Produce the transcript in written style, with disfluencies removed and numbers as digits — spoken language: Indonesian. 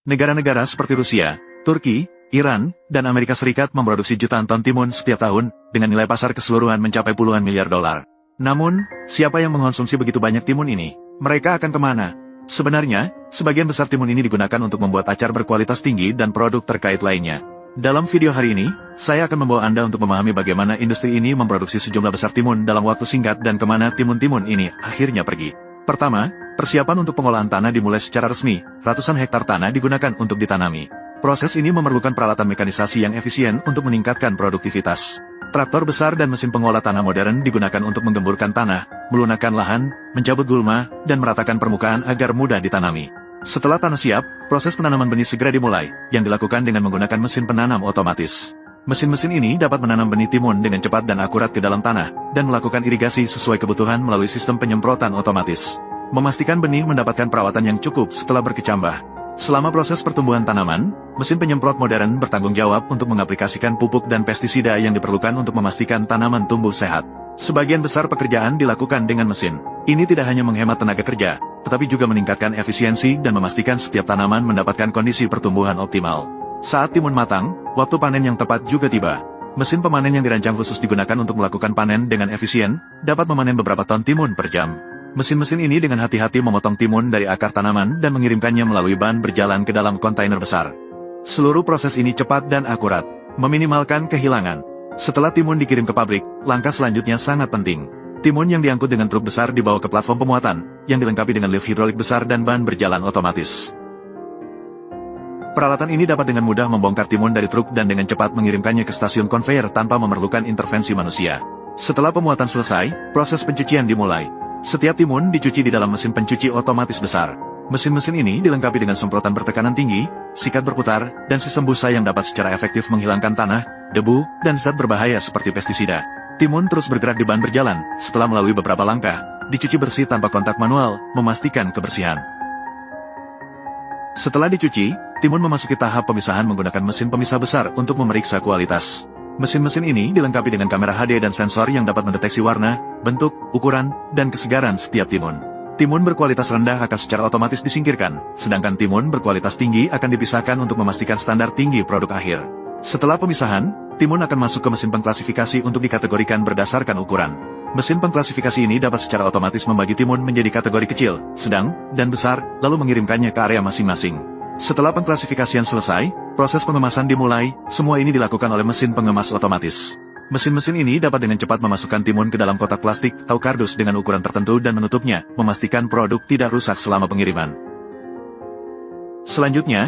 Negara-negara seperti Rusia, Turki, Iran, dan Amerika Serikat memproduksi jutaan ton timun setiap tahun, dengan nilai pasar keseluruhan mencapai puluhan miliar dolar. Namun, siapa yang mengkonsumsi begitu banyak timun ini? Mereka akan kemana? Sebenarnya, sebagian besar timun ini digunakan untuk membuat acar berkualitas tinggi dan produk terkait lainnya. Dalam video hari ini, saya akan membawa Anda untuk memahami bagaimana industri ini memproduksi sejumlah besar timun dalam waktu singkat dan kemana timun-timun ini akhirnya pergi. Pertama, persiapan untuk pengolahan tanah dimulai secara resmi, ratusan hektar tanah digunakan untuk ditanami. Proses ini memerlukan peralatan mekanisasi yang efisien untuk meningkatkan produktivitas. Traktor besar dan mesin pengolah tanah modern digunakan untuk menggemburkan tanah, melunakkan lahan, mencabut gulma, dan meratakan permukaan agar mudah ditanami. Setelah tanah siap, proses penanaman benih segera dimulai, yang dilakukan dengan menggunakan mesin penanam otomatis. Mesin-mesin ini dapat menanam benih timun dengan cepat dan akurat ke dalam tanah, dan melakukan irigasi sesuai kebutuhan melalui sistem penyemprotan otomatis. Memastikan benih mendapatkan perawatan yang cukup setelah berkecambah. Selama proses pertumbuhan tanaman, mesin penyemprot modern bertanggung jawab untuk mengaplikasikan pupuk dan pestisida yang diperlukan untuk memastikan tanaman tumbuh sehat. Sebagian besar pekerjaan dilakukan dengan mesin. Ini tidak hanya menghemat tenaga kerja, tetapi juga meningkatkan efisiensi dan memastikan setiap tanaman mendapatkan kondisi pertumbuhan optimal. Saat timun matang, waktu panen yang tepat juga tiba. Mesin pemanen yang dirancang khusus digunakan untuk melakukan panen dengan efisien, dapat memanen beberapa ton timun per jam. Mesin-mesin ini dengan hati-hati memotong timun dari akar tanaman dan mengirimkannya melalui ban berjalan ke dalam kontainer besar. Seluruh proses ini cepat dan akurat, meminimalkan kehilangan. Setelah timun dikirim ke pabrik, langkah selanjutnya sangat penting. Timun yang diangkut dengan truk besar dibawa ke platform pemuatan, yang dilengkapi dengan lift hidrolik besar dan ban berjalan otomatis. Peralatan ini dapat dengan mudah membongkar timun dari truk dan dengan cepat mengirimkannya ke stasiun konveyor tanpa memerlukan intervensi manusia. Setelah pemuatan selesai, proses pencucian dimulai. Setiap timun dicuci di dalam mesin pencuci otomatis besar. Mesin-mesin ini dilengkapi dengan semprotan bertekanan tinggi, sikat berputar, dan sistem busa yang dapat secara efektif menghilangkan tanah, debu, dan zat berbahaya seperti pestisida. Timun terus bergerak di ban berjalan, setelah melalui beberapa langkah, dicuci bersih tanpa kontak manual, memastikan kebersihan. Setelah dicuci, timun memasuki tahap pemisahan menggunakan mesin pemisah besar untuk memeriksa kualitas. Mesin-mesin ini dilengkapi dengan kamera HD dan sensor yang dapat mendeteksi warna, bentuk, ukuran, dan kesegaran setiap timun. Timun berkualitas rendah akan secara otomatis disingkirkan, sedangkan timun berkualitas tinggi akan dipisahkan untuk memastikan standar tinggi produk akhir. Setelah pemisahan, timun akan masuk ke mesin pengklasifikasi untuk dikategorikan berdasarkan ukuran. Mesin pengklasifikasi ini dapat secara otomatis membagi timun menjadi kategori kecil, sedang, dan besar, lalu mengirimkannya ke area masing-masing. Setelah pengklasifikasian selesai, proses pengemasan dimulai, semua ini dilakukan oleh mesin pengemas otomatis. Mesin-mesin ini dapat dengan cepat memasukkan timun ke dalam kotak plastik atau kardus dengan ukuran tertentu dan menutupnya, memastikan produk tidak rusak selama pengiriman. Selanjutnya,